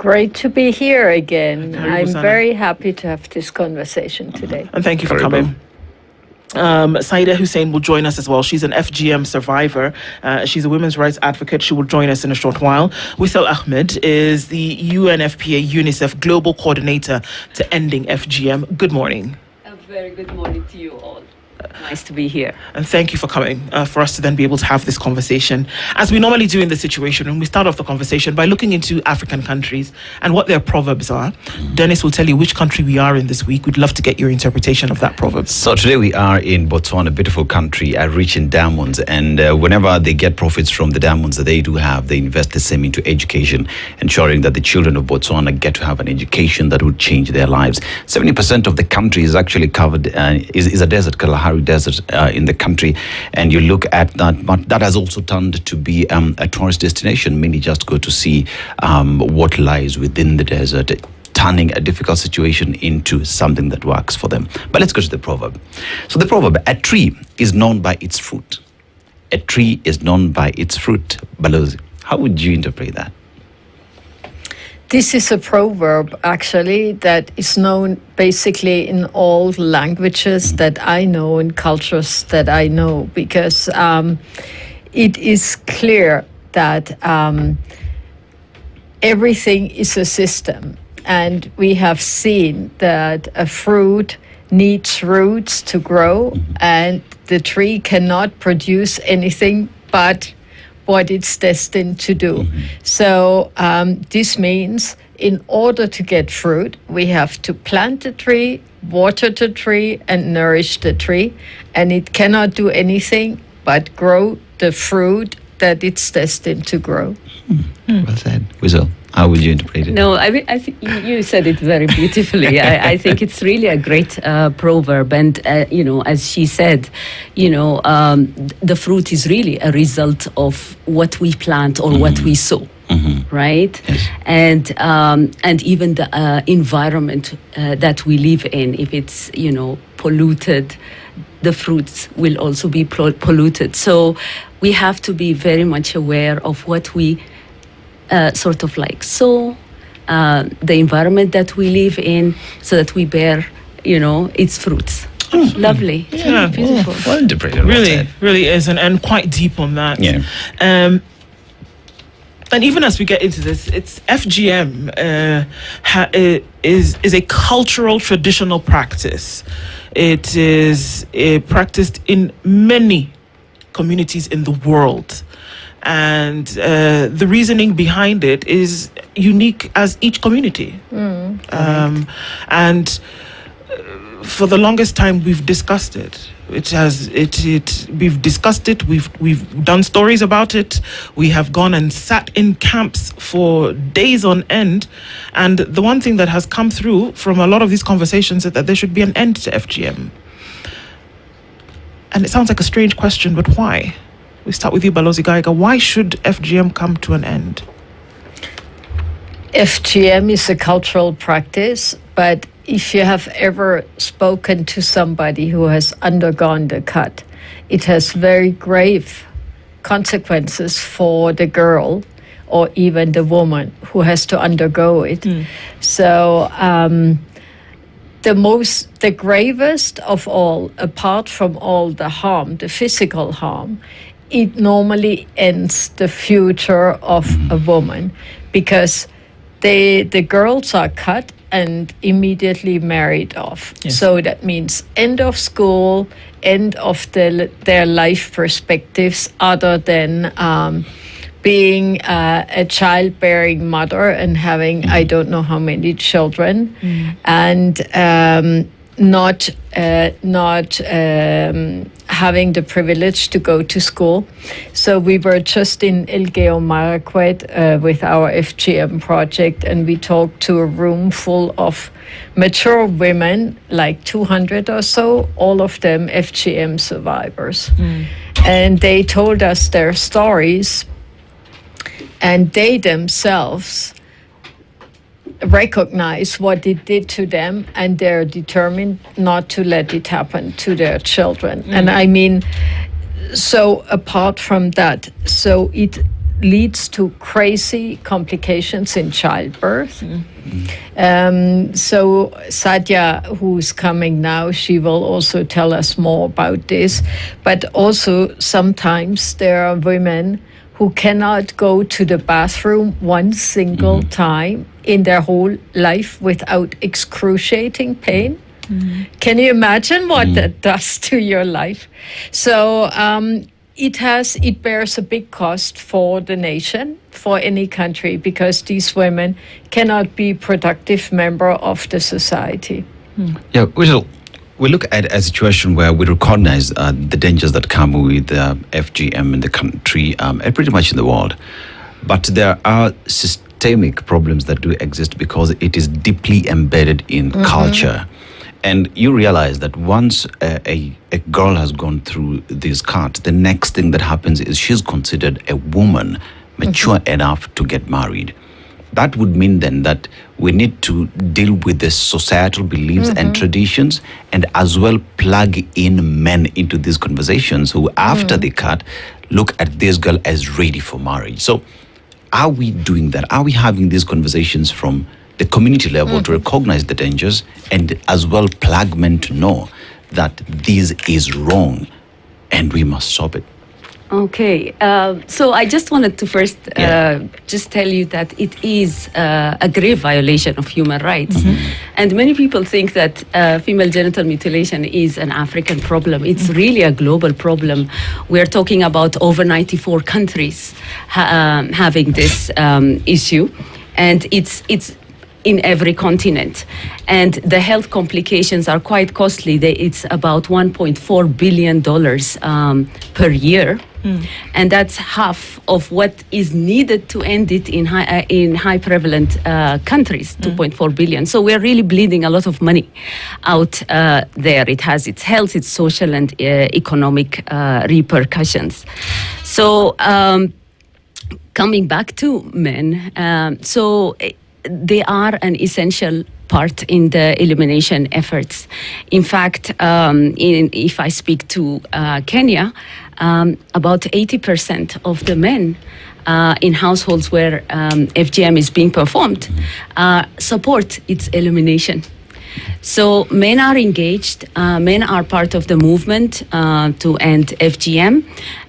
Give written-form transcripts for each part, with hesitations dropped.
Great to be here again. I'm Sana. very happy to have this conversation today. And thank you for coming. Saida Hussein will join us as well. She's an FGM survivor. She's a women's rights advocate. She will join us in a short while. Wissel Ahmed is the UNFPA UNICEF Global Coordinator to Ending FGM. Good morning. A very good morning to you all. Nice to be here. And thank you for coming, for us to then be able to have this conversation. As we normally do in this situation, and we start off the conversation by looking into African countries and what their proverbs are. Dennis will tell you which country we are in this week. We'd love to get your interpretation of that proverb. So today we are in Botswana, a beautiful country, rich in diamonds. And whenever they get profits from the diamonds that they do have, they invest the same into education, ensuring that the children of Botswana get to have an education that will change their lives. 70% of the country is actually covered, is a desert, Kalahari Desert in the country, and you look at that, but that has also turned to be a tourist destination. Many just go to see what lies within the desert, turning a difficult situation into something that works for them. But let's go to the proverb. So the proverb, a tree is known by its fruit. A tree is known by its fruit. Balozi, how would you interpret that? This is a proverb, actually, that is known basically in all languages that I know and cultures that I know, because it is clear that everything is a system. And we have seen that a fruit needs roots to grow, and the tree cannot produce anything but what it's destined to do. So this means in order to get fruit, we have to plant the tree, water the tree, and nourish the tree. And it cannot do anything but grow the fruit that it's destined to grow. Well said. Wissel, how would you interpret it? No, I think you said it very beautifully. I think it's really a great proverb. And, as she said, the fruit is really a result of what we plant or what we sow. Right? Yes. And even the environment that we live in, if it's, polluted, the fruits will also be polluted. So we have to be very much aware of what we sort of like sow, the environment that we live in, so that we bear, its fruits. Lovely. Yeah. Beautiful. Well interpreted. Really is, and quite deep on that. Yeah. And even as we get into this, it's FGM is a cultural traditional practice. It is practiced in many communities in the world. And the reasoning behind it is unique as each community. And for the longest time, we've discussed it. We've discussed it. We've done stories about it. We have gone and sat in camps for days on end. And the one thing that has come through from a lot of these conversations is that there should be an end to FGM. And it sounds like a strange question, but why? We start with you, Balozi Gaiga. Why should FGM come to an end? FGM is a cultural practice, but if you have ever spoken to somebody who has undergone the cut, it has very grave consequences for the girl or even the woman who has to undergo it. So the gravest of all, apart from all the harm, the physical harm, it normally ends the future of a woman, because the girls are cut and immediately married off. Yes. So that means end of school, end of their life perspectives, other than being a childbearing mother and having I don't know how many children, and not having the privilege to go to school. So we were just in Elgeyo Marakwet with our FGM project, and we talked to a room full of mature women, like 200 or so, all of them FGM survivors. And they told us their stories, and they themselves recognize what it did to them, and they're determined not to let it happen to their children. And I mean, so apart from that, so leads to crazy complications in childbirth. So Sadia, who's coming now, she will also tell us more about this. But also sometimes there are women who cannot go to the bathroom one single time in their whole life without excruciating pain. Can you imagine what that does to your life? So it bears a big cost for the nation, for any country, because these women cannot be productive member of the society. Yeah, we look at a situation where we recognize the dangers that come with FGM in the country and pretty much in the world. But there are systemic problems that do exist because it is deeply embedded in culture. And you realize that once a girl has gone through this cut, the next thing that happens is she's considered a woman mature enough to get married. That would mean then that we need to deal with the societal beliefs and traditions, and as well plug in men into these conversations who, after the cut, look at this girl as ready for marriage. So are we doing that? Are we having these conversations from the community level to recognize the dangers, and as well plug men to know that this is wrong and we must stop it? Okay, so I just wanted to first just tell you that it is a grave violation of human rights. And many people think that female genital mutilation is an African problem. It's really a global problem. We're talking about over 94 countries having this issue, and it's in every continent. And the health complications are quite costly. It's about $1.4 billion per year. And that's half of what is needed to end it in high prevalent countries, 2.4 billion. So we're really bleeding a lot of money out there. It has its health, its social and economic repercussions. So coming back to men, so they are an essential part in the elimination efforts. In fact, if I speak to Kenya, about 80% of the men in households where FGM is being performed support its elimination. So men are engaged, men are part of the movement to end FGM.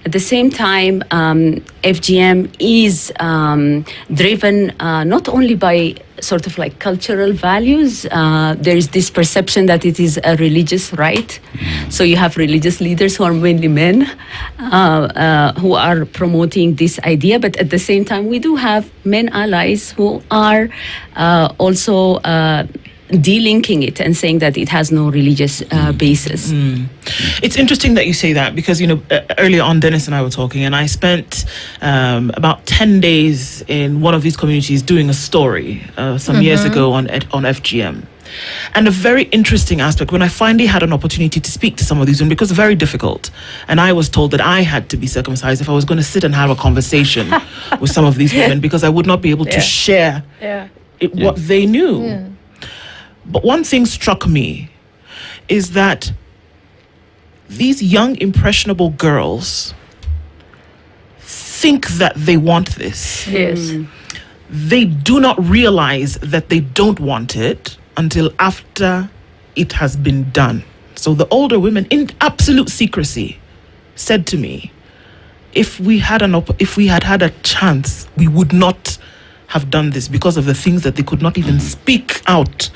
At the same time, FGM is driven not only by sort of like cultural values. There is this perception that it is a religious right. So you have religious leaders who are mainly men who are promoting this idea. But at the same time, we do have men allies who are also delinking it and saying that it has no religious basis. It's interesting that you say that because, you know, earlier on, Dennis and I were talking, and I spent about 10 days in one of these communities doing a story some years ago on FGM. And a very interesting aspect, when I finally had an opportunity to speak to some of these women, because it's very difficult, and I was told that I had to be circumcised if I was going to sit and have a conversation with some of these women, because I would not be able to share what they knew. But one thing struck me is that these young, impressionable girls think that they want this. Yes. They do not realize that they don't want it until after it has been done. So the older women, in absolute secrecy, said to me, if we had had a chance, we would not have done this, because of the things that they could not even speak out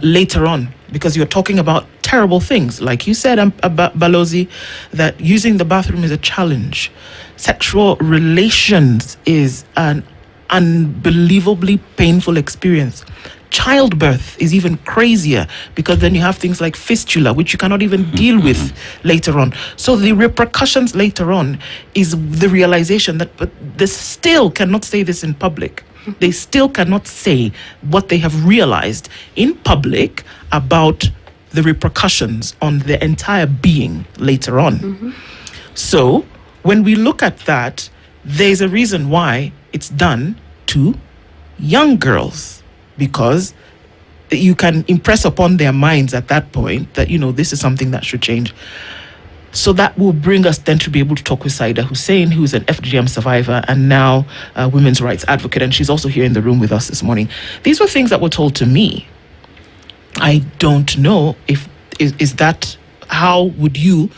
later on, because you're talking about terrible things. Like you said, Balozi, that using the bathroom is a challenge. Sexual relations is an unbelievably painful experience. Childbirth is even crazier, because then you have things like fistula, which you cannot even deal with later on. So the repercussions later on is the realization that, but they still cannot say this in public. They still cannot say what they have realized in public about the repercussions on their entire being later on. So when we look at that, there's a reason why it's done to young girls, because you can impress upon their minds at that point that, you know, this is something that should change. So that will bring us then to be able to talk with Saida Hussein, who's an FGM survivor and now a women's rights advocate. And she's also here in the room with us this morning. These were things that were told to me. I don't know if is that, how would you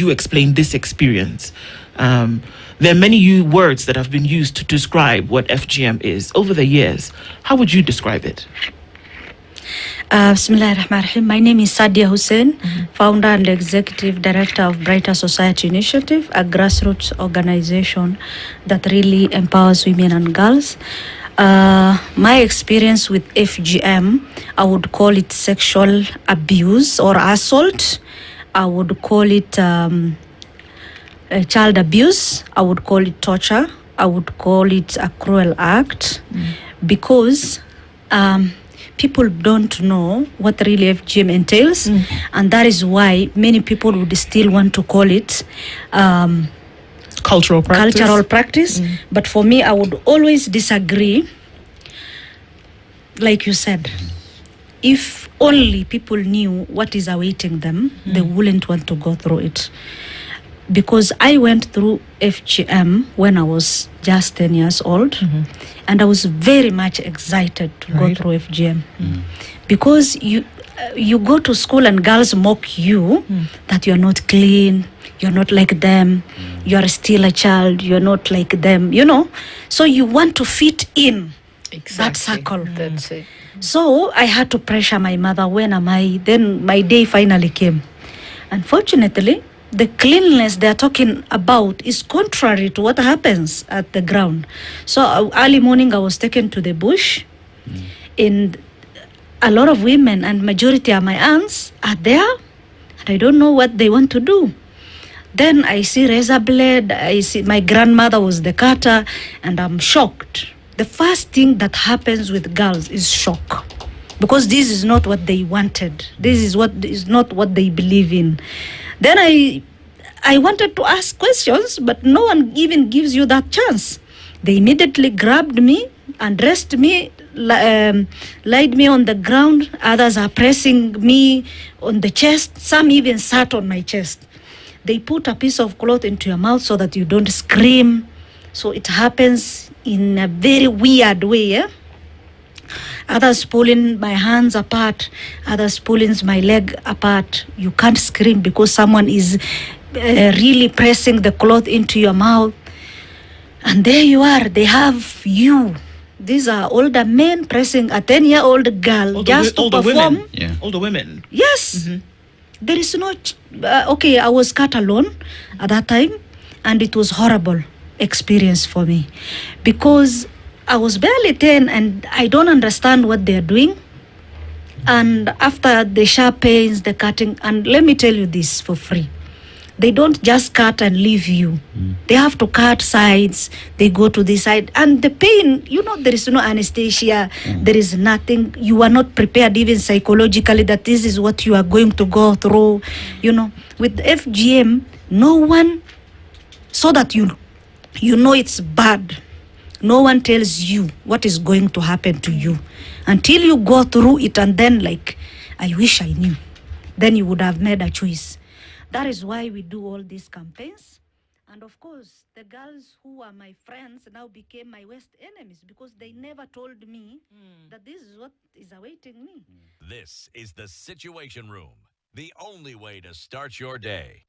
explain this experience? There are many words that have been used to describe what FGM is over the years. How would you describe it? Bismillahirrahmanirrahim. My name is Sadia Hussein, founder and executive director of Brighter Society Initiative, a grassroots organization that really empowers women and girls. My experience with FGM, I would call it sexual abuse or assault. I would call it child abuse. I would call it torture. I would call it a cruel act because people don't know what really FGM entails, and that is why many people would still want to call it cultural practice. But for me, I would always disagree. Like you said, if only people knew what is awaiting them, they wouldn't want to go through it. Because I went through FGM when I was just 10 years old, and I was very much excited to go through FGM. Because you go to school and girls mock you that you're not clean, you're not like them, you are still a child, you're not like them, So you want to fit in that circle. That's it. So I had to pressure my mother, when am I? Then my day finally came. Unfortunately, the cleanliness they're talking about is contrary to what happens at the ground. So early morning I was taken to the bush, and a lot of women, and majority of my aunts, are there, and I don't know what they want to do. Then I see razor blade, I see my grandmother was the cutter, and I'm shocked. The first thing that happens with girls is shock, because this is not what they wanted. This is not what they believe in. Then I wanted to ask questions, but no one even gives you that chance. They immediately grabbed me, undressed me, laid me on the ground. Others are pressing me on the chest. Some even sat on my chest. They put a piece of cloth into your mouth so that you don't scream. So it happens in a very weird way. Yeah? Others pulling my hands apart, others pulling my leg apart. You can't scream because someone is really pressing the cloth into your mouth. And there you are, they have you. These are older men pressing a 10-year-old girl just to perform. Women. Yeah. Older women. Yes. There is not, I was cut alone at that time, and it was horrible experience for me because I was barely 10 and I don't understand what they're doing. And after the sharp pains, the cutting, and let me tell you this for free. They don't just cut and leave you. They have to cut sides. They go to the side. And the pain, there is no anesthesia. There is nothing. You are not prepared even psychologically that this is what you are going to go through. With FGM, no one, so that you know it's bad. No one tells you what is going to happen to you until you go through it, and then I wish I knew. Then you would have made a choice. That is why we do all these campaigns. And of course, the girls who are my friends now became my worst enemies because they never told me that this is what is awaiting me. This is the Situation Room, the only way to start your day.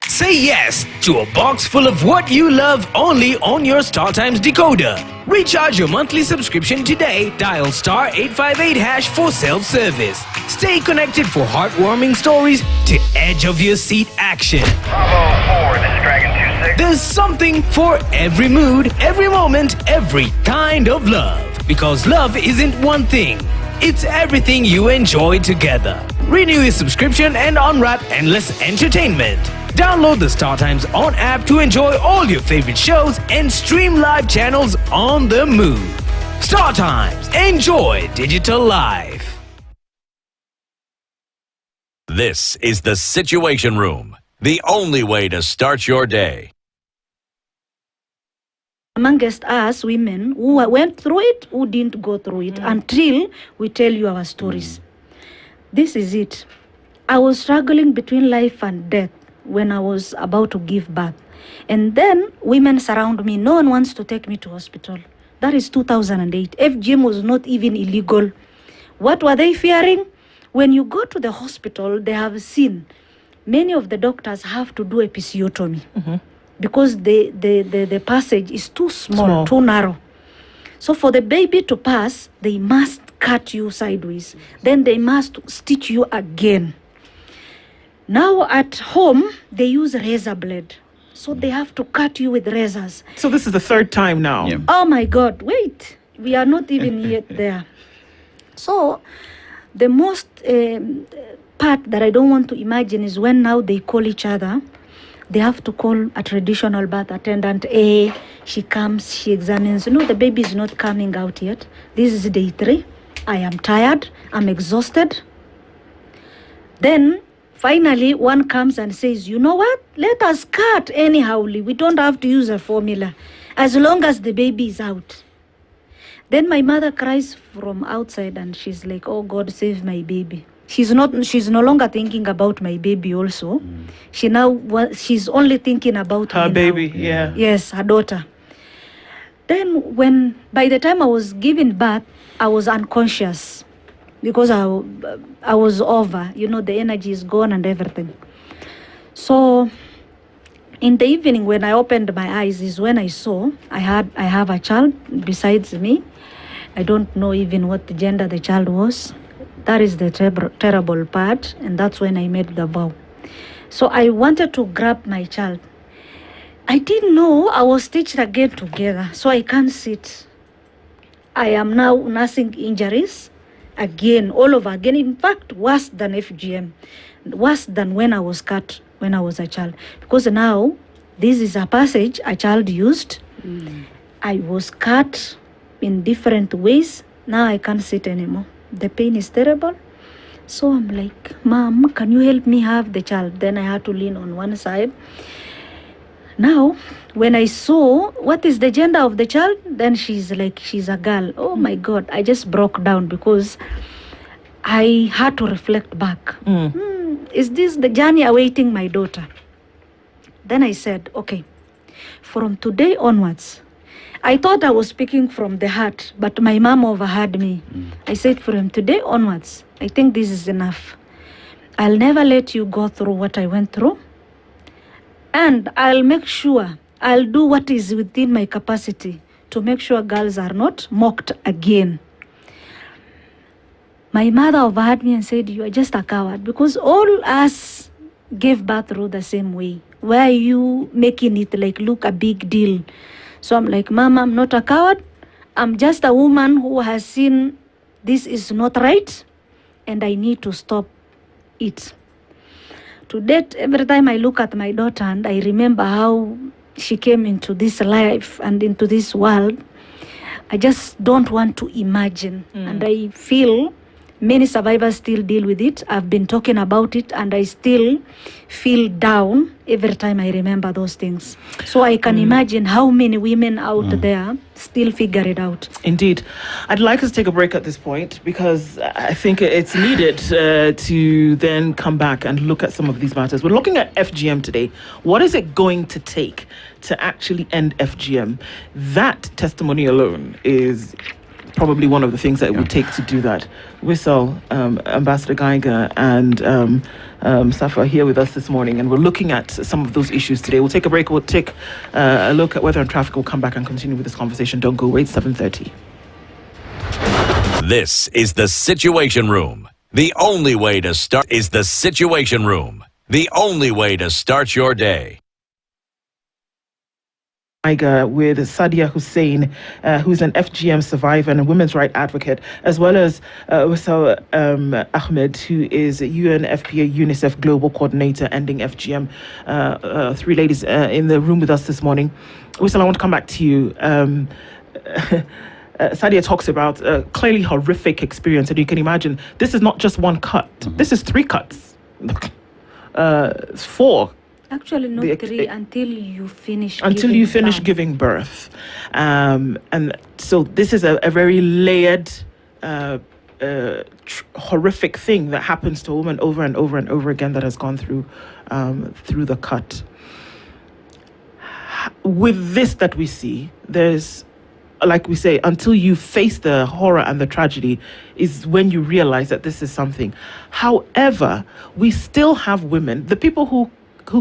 Say yes to a box full of what you love only on your StarTimes decoder. Recharge your monthly subscription today. Dial star 858# for self-service. Stay connected for heartwarming stories to edge of your seat action. Bravo 4, this is Dragon 26. There's something for every mood, every moment, every kind of love. Because love isn't one thing. It's everything you enjoy together. Renew your subscription and unwrap endless entertainment. Download the StarTimes On app to enjoy all your favorite shows and stream live channels on the move. StarTimes. Enjoy digital life. This is the Situation Room, the only way to start your day. Amongst us women who went through it, who didn't go through it, until we tell you our stories. This is it. I was struggling between life and death when I was about to give birth. And then women surround me. No one wants to take me to hospital. That is 2008. FGM was not even illegal. What were they fearing? When you go to the hospital, they have seen many of the doctors have to do episiotomy because the passage is too small, too narrow. So for the baby to pass, they must cut you sideways. Then they must stitch you again. Now at home, they use razor blade. So they have to cut you with razors. So this is the third time now. Yeah. Oh my God, wait. We are not even yet there. So the most part that I don't want to imagine is when now they call each other. They have to call a traditional birth attendant. She comes, she examines. No, the baby is not coming out yet. This is day 3. I am tired. I'm exhausted. Then finally, one comes and says, you know what? Let us cut anyhow. We don't have to use a formula as long as the baby is out. Then my mother cries from outside and she's like, oh God, save my baby. She's no longer thinking about my baby also. She's only thinking about her me baby, now. yeah. Yes, her daughter. Then by the time I was giving birth, I was unconscious because I was over, the energy is gone and everything. So in the evening when I opened my eyes is when I saw I have a child besides me. I don't know even what the gender the child was. That is the terrible part, and that's when I made the vow. So I wanted to grab my child. I didn't know I was stitched again together, so I can't sit. I am now nursing injuries again, all over again. In fact, worse than FGM, worse than when I was cut when I was a child. Because now, this is a passage a child used. I was cut in different ways. Now I can't sit anymore. The pain is terrible. So I'm like, Mom, can you help me have the child? Then I had to lean on one side. Now, when I saw what is the gender of the child, then she's like, she's a girl. Oh my God, I just broke down because I had to reflect back. Is this the journey awaiting my daughter? Then I said, okay, from today onwards, I thought I was speaking from the heart, but my mom overheard me. I said, from today onwards, I think this is enough. I'll never let you go through what I went through. And I'll make sure I'll do what is within my capacity to make sure girls are not mocked again. My mother overheard me and said, you are just a coward because all us gave birth through the same way. Why are you making it look a big deal? So I'm like, Mom, I'm not a coward. I'm just a woman who has seen this is not right and I need to stop it. To date, every time I look at my daughter and I remember how she came into this life and into this world, I just don't want to imagine. And I feel many survivors still deal with it. I've been talking about it and I still feel down every time I remember those things. So I can imagine how many women out there still figure it out. Indeed. I'd like us to take a break at this point because I think it's needed to then come back and look at some of these matters. We're looking at FGM today. What is it going to take to actually end FGM? That testimony alone is probably one of the things that it would take to do that. Wissel, Ambassador Geiger, and Safa are here with us this morning, and we're looking at some of those issues today. We'll take a break. We'll take a look at weather and traffic. We'll come back and continue with this conversation. Don't go away. It's 7:30. This is the Situation Room. The only way to start is the Situation Room. The only way to start your day. With Sadia Hussein, who's an FGM survivor and a women's rights advocate, as well as Wissel Ahmed, who is UNFPA UNICEF Global Coordinator Ending FGM. 3 ladies in the room with us this morning. Wissel, I want to come back to you. Sadia talks about clearly horrific experience, and you can imagine this is not just one cut. This is 3 cuts. 4. Actually, not 3 until you finish. Giving birth, and so this is a very layered horrific thing that happens to a woman over and over and over again that has gone through the cut. With this that we see, there's, like we say, until you face the horror and the tragedy is when you realize that this is something. However, we still have women, the people who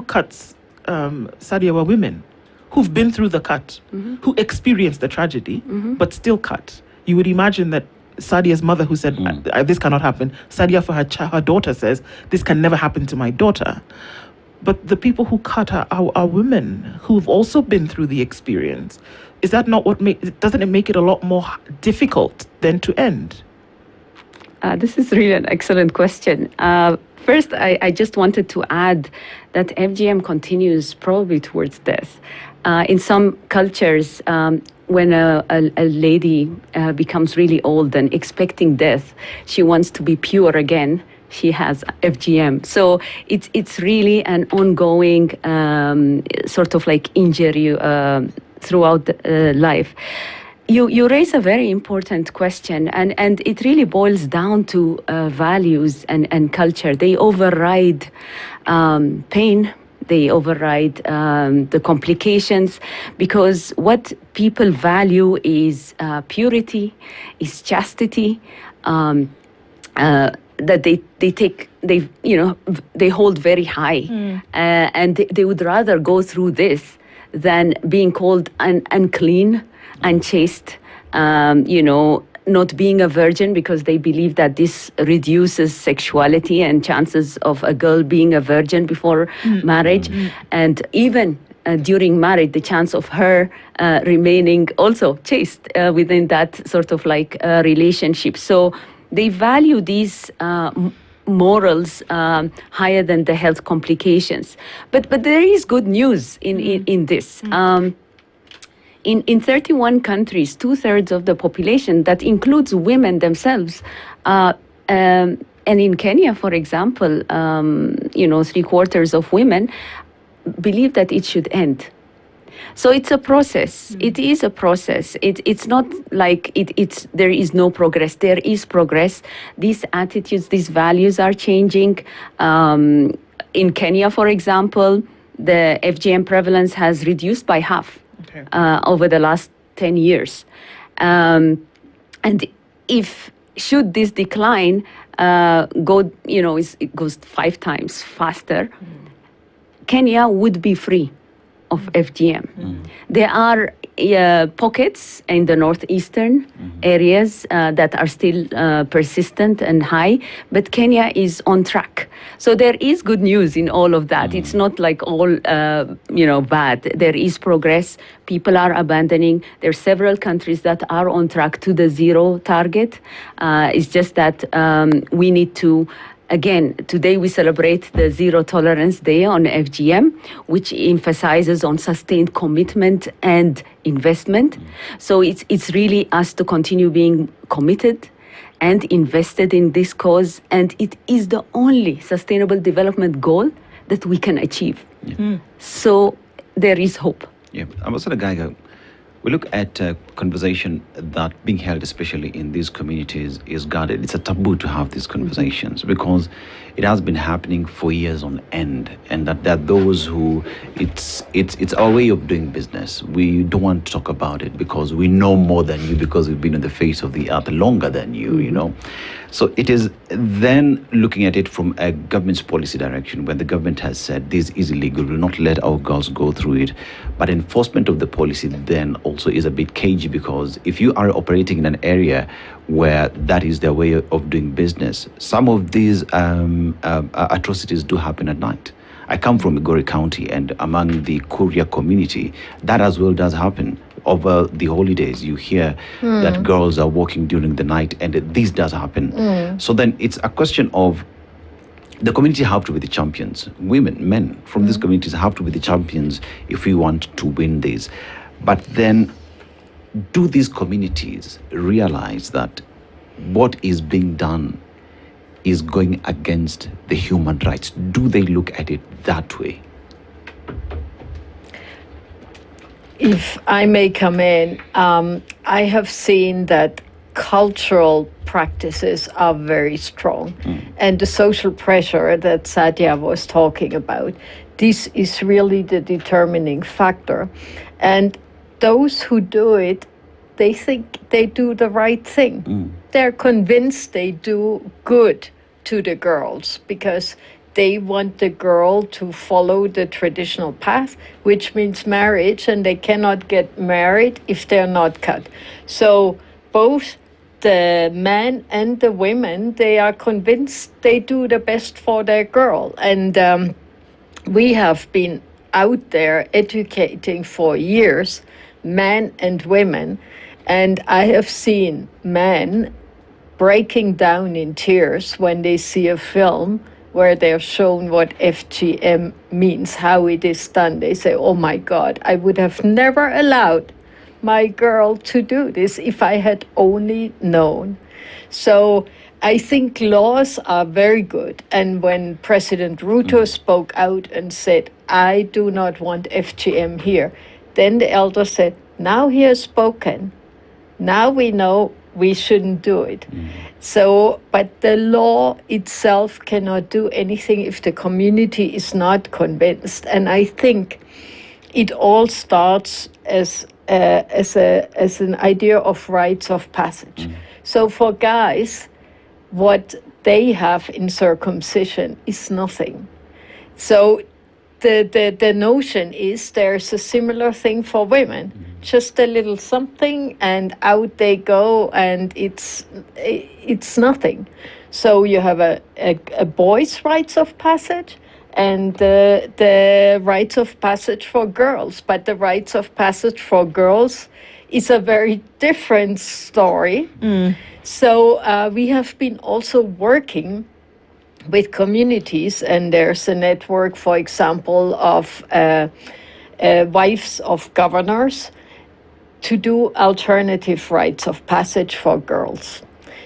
cut Sadia were women who've been through the cut, who experienced the tragedy, but still cut. You would imagine that Sadia's mother, who said, this cannot happen, Sadia for her daughter says, this can never happen to my daughter. But the people who cut are women who've also been through the experience. Is that not doesn't it make it a lot more difficult then to end? This is really an excellent question. First, I just wanted to add that FGM continues probably towards death. In some cultures, when a lady becomes really old and expecting death, she wants to be pure again. She has FGM. So it's really an ongoing sort of like injury throughout life. You raise a very important question, and it really boils down to values and culture. They override pain. They override the complications, because what people value is purity, is chastity, that they hold very high, and they would rather go through this than being called unclean, unchaste, not being a virgin, because they believe that this reduces sexuality and chances of a girl being a virgin before marriage. And even during marriage, the chance of her remaining also chaste within that sort of like relationship. So they value these morals higher than the health complications. But there is good news in this. In 31 countries, 2/3 of the population, that includes women themselves, and in Kenya, for example, 3/4 of women believe that it should end. So it's a process. It is a process. It's not like there is no progress. There is progress. These attitudes, these values are changing. In Kenya, for example, the FGM prevalence has reduced by half. Over the last 10 years. And if should this decline it goes 5 times faster, Kenya would be free of FGM. There are pockets in the northeastern areas that are still persistent and high, but Kenya is on track. So there is good news in all of that. It's not like all bad. There is progress. People are abandoning. There are several countries that are on track to the 0 target. It's just that we need to. Again, today we celebrate the Zero Tolerance Day on FGM, which emphasizes on sustained commitment and investment. So it's really us to continue being committed and invested in this cause, and it is the only sustainable development goal that we can achieve. So there is hope. Yeah, Ambassador Geiger, we look at conversation that being held, especially in these communities, is guarded. It's a taboo to have these conversations because it has been happening for years on end, and that there are those who it's our way of doing business. We don't want to talk about it because we know more than you, because we've been on the face of the earth longer than you, you know. So it is then looking at it from a government's policy direction, when the government has said this is illegal, we will not let our girls go through it. But enforcement of the policy then also is a bit cagey, because if you are operating in an area where that is their way of doing business, some of these atrocities do happen at night. I come from Migori County, and among the Kuria community, that as well does happen. Over the holidays, you hear that girls are walking during the night, and this does happen. So then it's a question of the community have to be the champions. Women, men from these communities have to be the champions if we want to win this. But then, do these communities realize that what is being done is going against the human rights? Do they look at it that way? If I may come in, I have seen that cultural practices are very strong. And the social pressure that Satya was talking about, this is really the determining factor. And those who do it, they think they do the right thing. They're convinced they do good to the girls because they want the girl to follow the traditional path, which means marriage, and they cannot get married if they're not cut. So both the men and the women, they are convinced they do the best for their girl. And we have been out there educating for years, men and women, and I have seen men breaking down in tears when they see a film where they're shown what FGM means, how it is done. They say, oh my God, I would have never allowed my girl to do this if I had only known. So I think laws are very good. And when President Ruto spoke out and said, I do not want FGM here, then the elder said, now he has spoken. Now we know we shouldn't do it. So, but the law itself cannot do anything if the community is not convinced. And I think it all starts as an idea of rites of passage. So for guys, what they have in circumcision is nothing. So the notion is there's a similar thing for women, just a little something, and out they go, and it's nothing. So you have a boy's rites of passage and the rites of passage for girls, but the rites of passage for girls is a very different story. So we have been also working with communities, and there's a network, for example, of wives of governors to do alternative rites of passage for girls.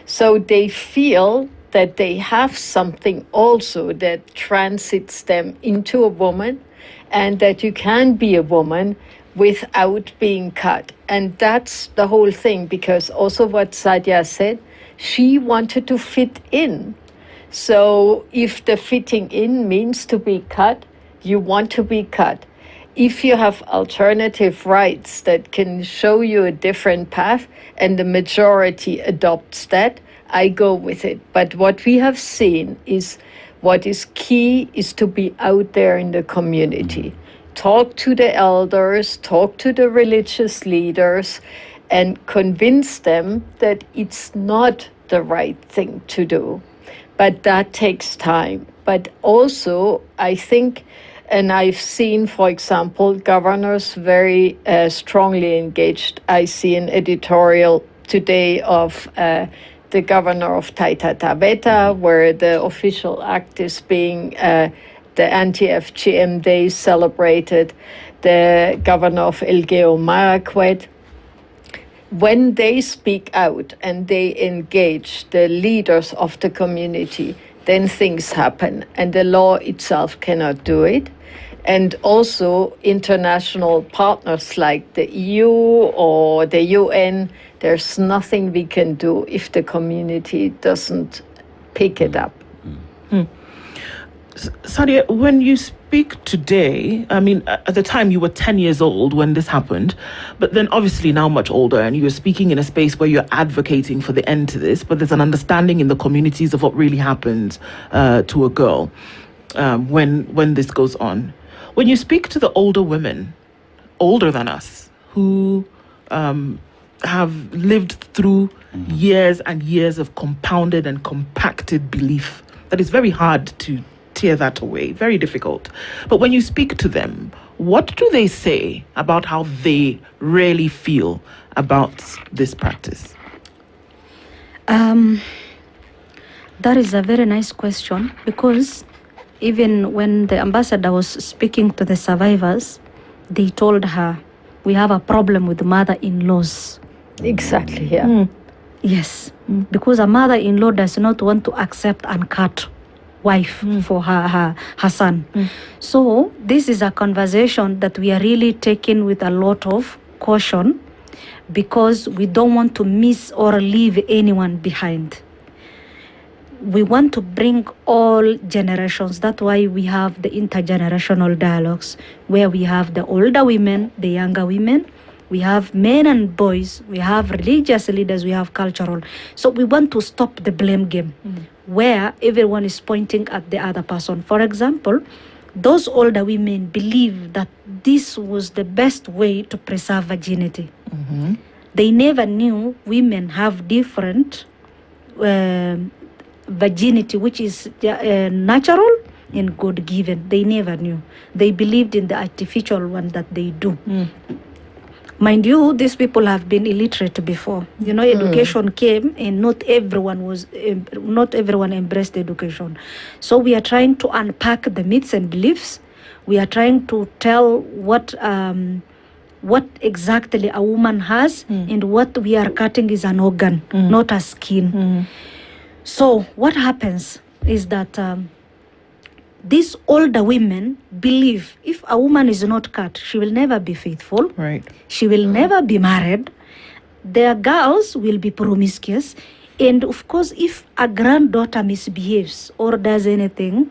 So they feel that they have something also that transits them into a woman, and that you can be a woman without being cut. And that's the whole thing, because also what Satya said, she wanted to fit in. So if the fitting in means to be cut, you want to be cut. If you have alternative rights that can show you a different path and the majority adopts that, I go with it. But what we have seen is what is key is to be out there in the community. Talk to the elders, talk to the religious leaders, and convince them that it's not the right thing to do. But that takes time. But also, I think, and I've seen, for example, governors very strongly engaged. I see an editorial today of the governor of Taita Taveta, where the official act is being the anti-FGM Day celebrated, the governor of Elgeyo Marakwet. When they speak out and they engage the leaders of the community, then things happen, and the law itself cannot do it. And also international partners like the EU or the UN, there's nothing we can do if the community doesn't pick it up. Sadia, when you speak today, I mean, at the time you were 10 years old when this happened, but then obviously now much older, and you were speaking in a space where you're advocating for the end to this, but there's an understanding in the communities of what really happens to a girl when this goes on. When you speak to the older women, older than us, who have lived through years and years of compounded and compacted belief, that is very hard to tear that away, very difficult. But when you speak to them, what do they say about how they really feel about this practice? That is a very nice question, because even when the ambassador was speaking to the survivors, they told her, we have a problem with mother-in-laws. Exactly, yeah. Yes, because a mother-in-law does not want to accept uncut wife for her son. So this is a conversation that we are really taking with a lot of caution, because we don't want to miss or leave anyone behind. We want to bring all generations. That's why we have the intergenerational dialogues, where we have the older women, the younger women, we have men and boys, we have religious leaders, we have cultural. So we want to stop the blame game, where everyone is pointing at the other person. For example, those older women believe that this was the best way to preserve virginity. They never knew women have different virginity, which is natural and God-given. They never knew. They believed in the artificial one that they do. Mind you, these people have been illiterate before. You know, education came, and not everyone embraced education. So we are trying to unpack the myths and beliefs. We are trying to tell what exactly a woman has, and what we are cutting is an organ, not a skin. So what happens is that these older women believe if a woman is not cut, she will never be faithful. Right. She will never be married. Their girls will be promiscuous. And of course, if a granddaughter misbehaves or does anything,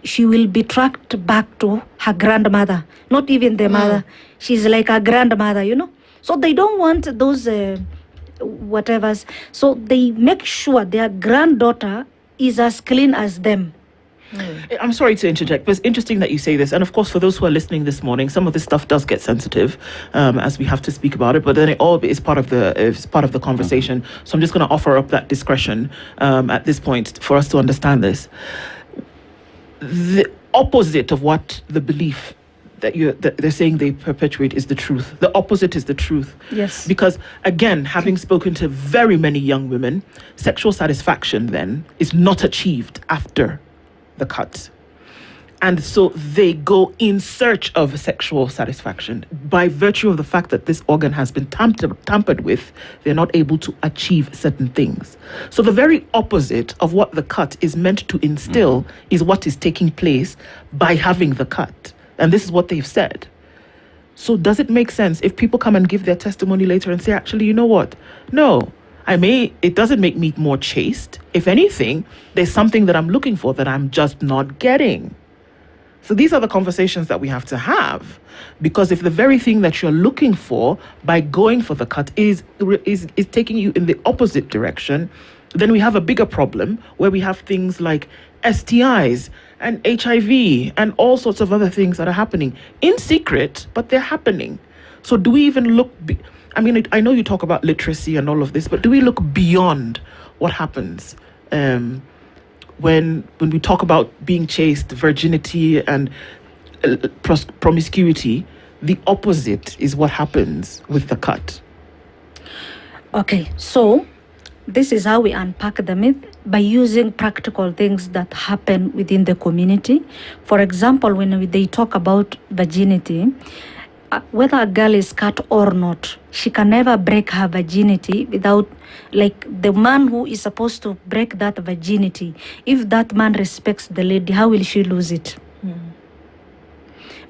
she will be tracked back to her grandmother, not even the mother. She's like a grandmother, you know. So they don't want those whatevers. So they make sure their granddaughter is as clean as them. I'm sorry to interject, but it's interesting that you say this. And of course, for those who are listening this morning, some of this stuff does get sensitive as we have to speak about it. But then it all is part of the conversation. So I'm just going to offer up that discretion at this point for us to understand this. The opposite of what the belief that they're saying they perpetuate is the truth. The opposite is the truth. Yes. Because again, having spoken to very many young women, sexual satisfaction then is not achieved after the cut. And so they go in search of sexual satisfaction. By virtue of the fact that this organ has been tampered with, they're not able to achieve certain things. So the very opposite of what the cut is meant to instill is what is taking place by having the cut. And this is what they've said. So does it make sense if people come and give their testimony later and say, actually, you know what? No. It doesn't make me more chaste. If anything, there's something that I'm looking for that I'm just not getting. So these are the conversations that we have to have. Because if the very thing that you're looking for by going for the cut is taking you in the opposite direction, then we have a bigger problem where we have things like STIs and HIV and all sorts of other things that are happening in secret, but they're happening. So do we even look... I know you talk about literacy and all of this, but do we look beyond what happens when we talk about being chaste, virginity, and promiscuity? The opposite is what happens with the cut. Okay, so this is how we unpack the myth, by using practical things that happen within the community. For example, when they talk about virginity, whether a girl is cut or not, she can never break her virginity without, like, the man who is supposed to break that virginity. If that man respects the lady, how will she lose it?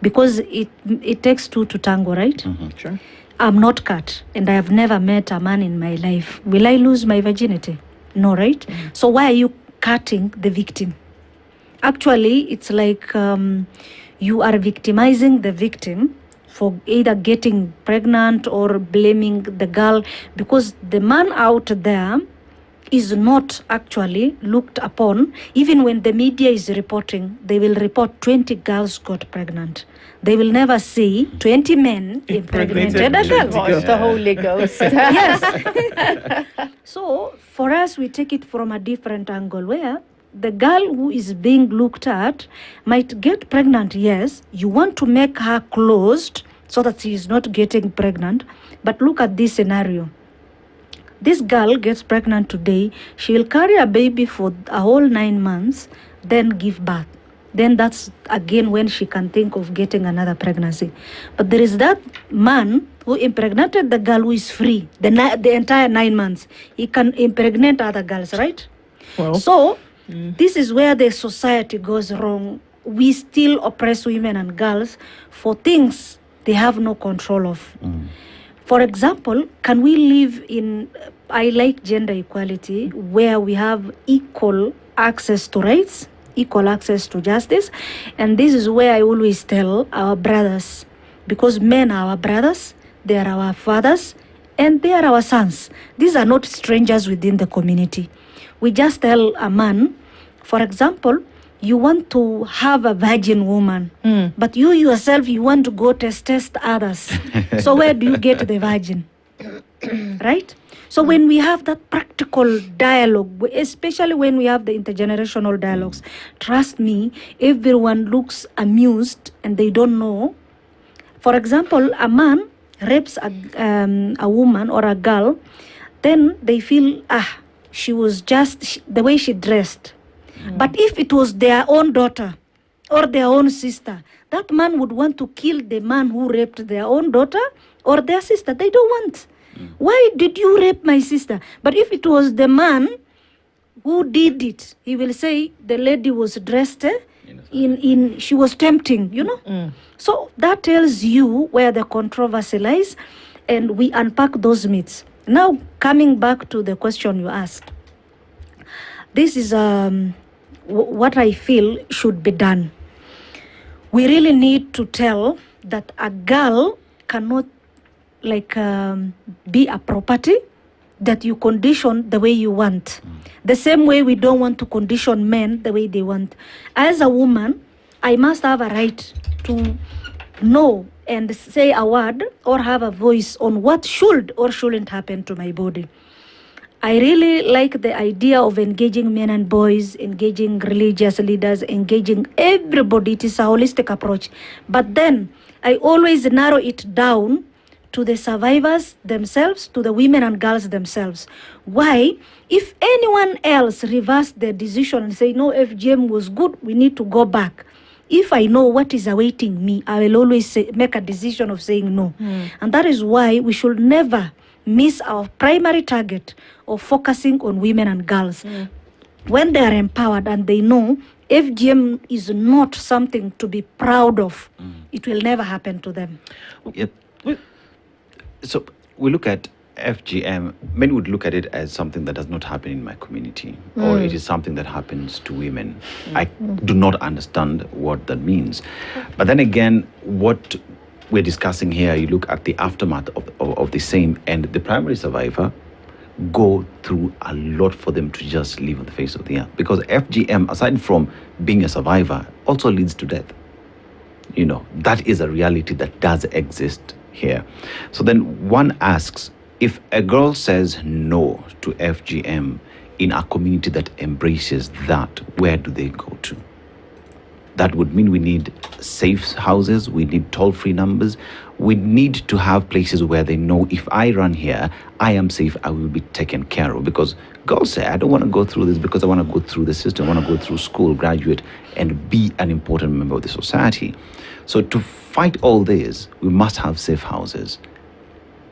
Because it takes two to tango, right? Sure. I'm not cut, and I have never met a man in my life. Will I lose my virginity? No, right? So why are you cutting the victim? Actually, it's like you are victimizing the victim for either getting pregnant or blaming the girl, because the man out there is not actually looked upon. Even when the media is reporting, they will report 20 girls got pregnant. They will never say 20 men impregnated a girl. Was the Holy Ghost. Yes. So for us, we take it from a different angle, where the girl who is being looked at might get pregnant. Yes, you want to make her closed so that she is not getting pregnant. But look at this scenario. This girl gets pregnant today. She will carry a baby for a whole 9 months, then give birth. Then that's again when she can think of getting another pregnancy. But there is that man who impregnated the girl who is free the entire 9 months. He can impregnate other girls, right? Well, So this is where the society goes wrong. We still oppress women and girls for things they have no control of. For example, can we live in, I like gender equality, where we have equal access to rights, equal access to justice. And this is where I always tell our brothers, because men are our brothers, they are our fathers, and they are our sons. These are not strangers within the community. We just tell a man, for example, you want to have a virgin woman, but you yourself, you want to go test others. So where do you get the virgin? Right? So when we have that practical dialogue, especially when we have the intergenerational dialogues, trust me, everyone looks amused and they don't know. For example, a man rapes a woman or a girl, then they feel, she was just the way she dressed. But if it was their own daughter or their own sister, that man would want to kill the man who raped their own daughter or their sister. They don't want. Why did you rape my sister? But if it was the man who did it, he will say the lady was dressed she was tempting, So that tells you where the controversy lies, and we unpack those myths. Now, coming back to the question you asked, this is what I feel should be done. We really need to tell that a girl cannot be a property that you condition the way you want. The same way we don't want to condition men the way they want. As a woman, I must have a right to know and say a word or have a voice on what should or shouldn't happen to my body. I really like the idea of engaging men and boys, engaging religious leaders, engaging everybody. It is a holistic approach. But then I always narrow it down to the survivors themselves, to the women and girls themselves. Why? If anyone else reversed their decision and say, no, FGM was good, we need to go back. If I know what is awaiting me, I will always make a decision of saying no. And that is why we should never miss our primary target of focusing on women and girls. When they are empowered and they know FGM is not something to be proud of, it will never happen to them. So we look at FGM, many would look at it as something that does not happen in my community, or it is something that happens to women. I do not understand what that means. But then again, what we're discussing here, you look at the aftermath of the same, and the primary survivor go through a lot for them to just live on the face of the earth. Because FGM, aside from being a survivor, also leads to death. That is a reality that does exist here. So then one asks, if a girl says no to FGM in a community that embraces that, where do they go to? That would mean we need safe houses, we need toll-free numbers, we need to have places where they know if I run here, I am safe, I will be taken care of. Because girls say, I don't want to go through this because I want to go through the system, I want to go through school, graduate, and be an important member of the society. So to fight all this, we must have safe houses.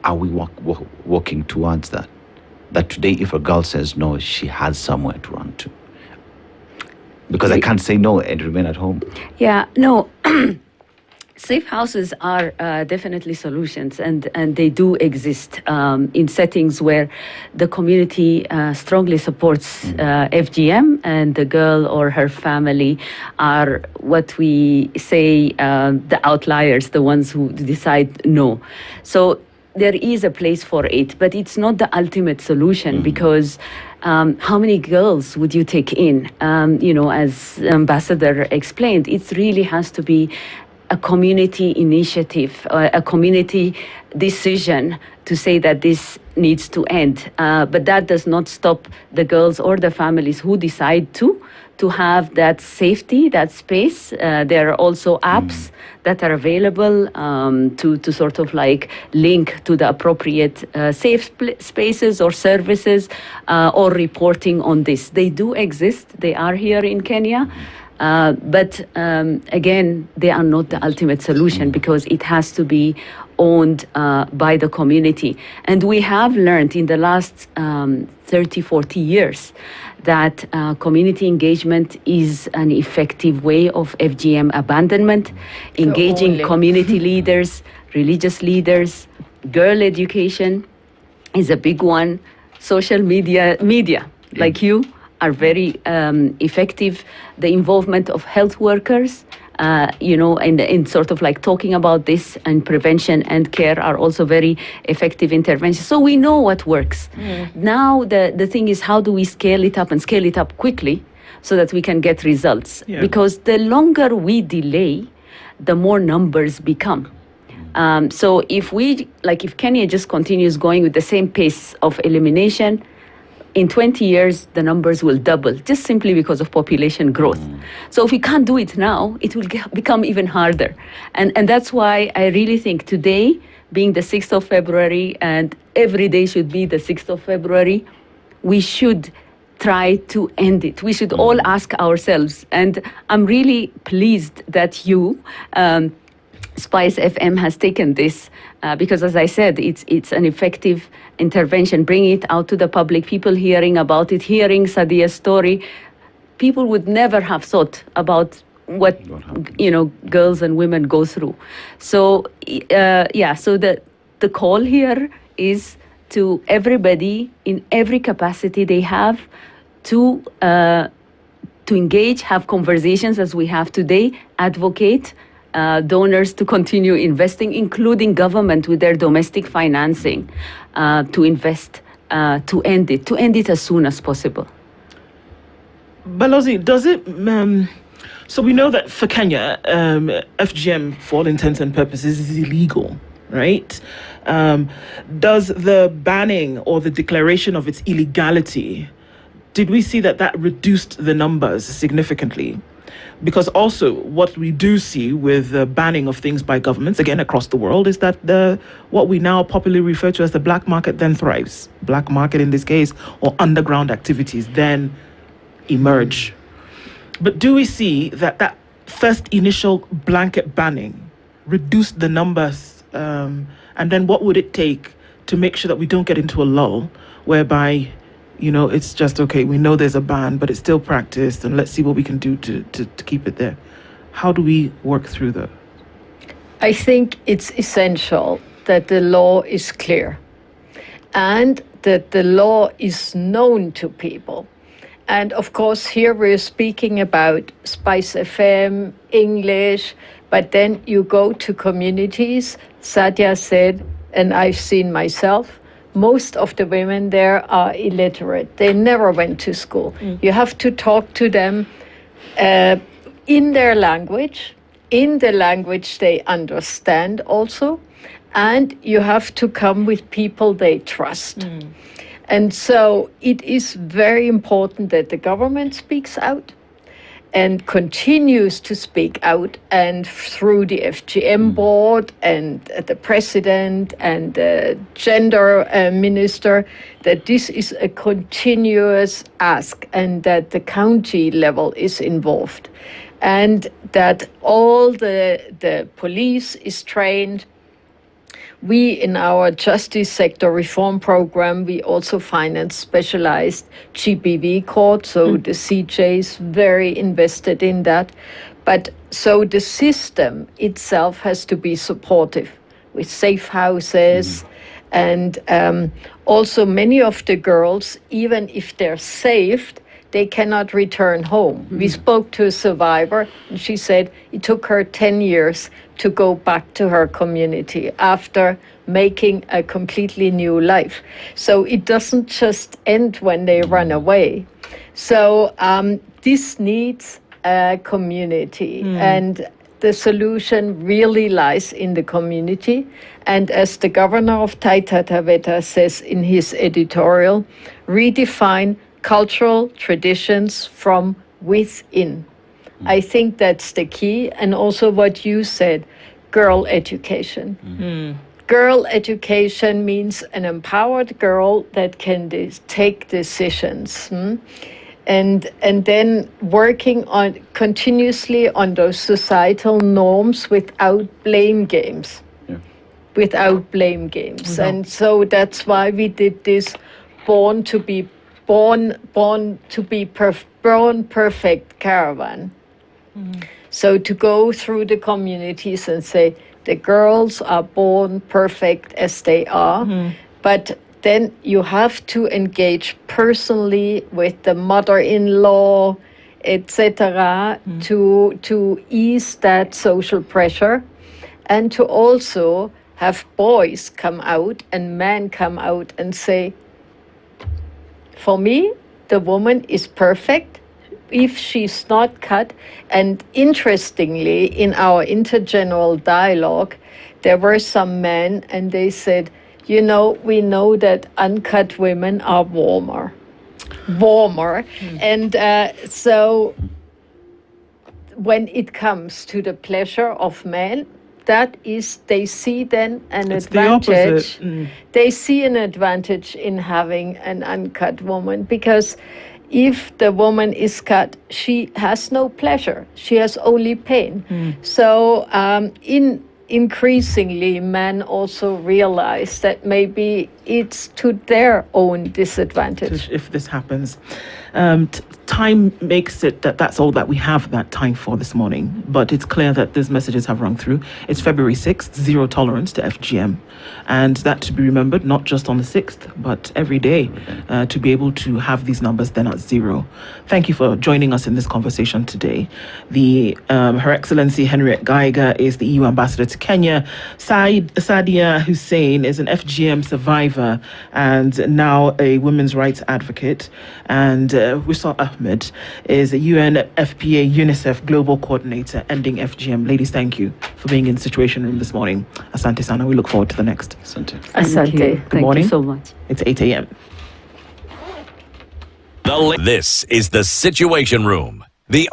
Are we working towards that? That today, if a girl says no, she has somewhere to run to. Because I can't say no and remain at home. Yeah, no. Safe houses are definitely solutions, and they do exist in settings where the community strongly supports FGM, and the girl or her family are what we say the outliers, the ones who decide no. So there is a place for it, but it's not the ultimate solution because how many girls would you take in? As Ambassador explained, it really has to be a community initiative, a community decision to say that this needs to end. But that does not stop the girls or the families who decide to have that safety, that space. There are also apps that are available to sort of link to the appropriate safe spaces or services or reporting on this. They do exist. They are here in Kenya. But again, they are not the ultimate solution because it has to be owned by the community. And we have learned in the last 30, 40 years that community engagement is an effective way of FGM abandonment, engaging community leaders, religious leaders, Girl education is a big one. Social media like you are very effective. The involvement of health workers, in sort of like talking about this, and prevention and care are also very effective interventions. So we know what works. Now the thing is, how do we scale it up and scale it up quickly so that we can get results? Yeah. Because the longer we delay, the more numbers become. So if Kenya just continues going with the same pace of elimination, in 20 years, the numbers will double, just simply because of population growth. So if we can't do it now, it will become even harder. And that's why I really think today, being the 6th of February, and every day should be the 6th of February, we should try to end it. We should all ask ourselves. And I'm really pleased that you, Spice FM, has taken this because, as I said, it's an effective intervention. Bringing it out to the public, people hearing about it, hearing Sadia's story. People would never have thought about what girls and women go through. So so the call here is to everybody in every capacity they have to engage, have conversations as we have today, advocate. Donors to continue investing, including government with their domestic financing, to invest, to end it as soon as possible. Balozi, does it... so we know that for Kenya, FGM, for all intents and purposes, is illegal, right? Does the banning or the declaration of its illegality, did we see that reduced the numbers significantly? Because also what we do see with the banning of things by governments, again, across the world, is that what we now popularly refer to as the black market then thrives. Black market in this case, or underground activities then emerge. But do we see that first initial blanket banning reduced the numbers? And then what would it take to make sure that we don't get into a lull whereby it's just, okay, we know there's a ban, but it's still practiced, and let's see what we can do to keep it there. How do we work through that? I think it's essential that the law is clear and that the law is known to people. And of course, here we're speaking about Spice FM, English, but then you go to communities. Sadia said, and I've seen myself, most of the women there are illiterate. They never went to school. You have to talk to them in their language, in the language they understand also, and you have to come with people they trust. And so it is very important that the government speaks out and continues to speak out, and through the FGM board and the president and the gender minister, that this is a continuous ask, and that the county level is involved, and that all the police is trained. We, in our justice sector reform program, we also finance specialized GBV courts, so the CJ is very invested in that. But so the system itself has to be supportive with safe houses. And also many of the girls, even if they're saved, they cannot return home. We spoke to a survivor, and she said it took her 10 years to go back to her community after making a completely new life. So it doesn't just end when they run away. So this needs a community, and the solution really lies in the community. And as the governor of Taita Taveta says in his editorial, redefine cultural traditions from within. I think that's the key. And also what you said, girl education. Girl education means an empowered girl that can take decisions. And then working on continuously on those societal norms without blame games. Without blame games. And so that's why we did this born perfect caravan. So to go through the communities and say, The girls are born perfect as they are, but then you have to engage personally with the mother-in-law, etc., to ease that social pressure, and to also have boys come out and men come out and say, for me, the woman is perfect if she's not cut. And interestingly, in our intergeneral dialogue, there were some men and they said, you know, we know that uncut women are warmer. And so when it comes to the pleasure of men, that is, they see then an It's the advantage. opposite. They see an advantage in having an uncut woman, because if the woman is cut, she has no pleasure. She has only pain. So increasingly, men also realize that maybe it's to their own disadvantage. If this happens. Time makes it that's all that we have that time for this morning, but it's clear that these messages have rung through. It's February 6th, zero tolerance to FGM, and that to be remembered not just on the 6th, but every day, to be able to have these numbers then at zero. Thank you for joining us in this conversation today. Her Excellency Henriette Geiger is the EU Ambassador to Kenya. Sadia Hussein is an FGM survivor and now a women's rights advocate, and Wissam Ahmed is a UNFPA UNICEF Global Coordinator ending FGM. Ladies, thank you for being in the Situation Room this morning. Asante Sana. We look forward to the next. Asante. Asante. Thank morning. you so much. It's 8 a.m. This is the Situation Room.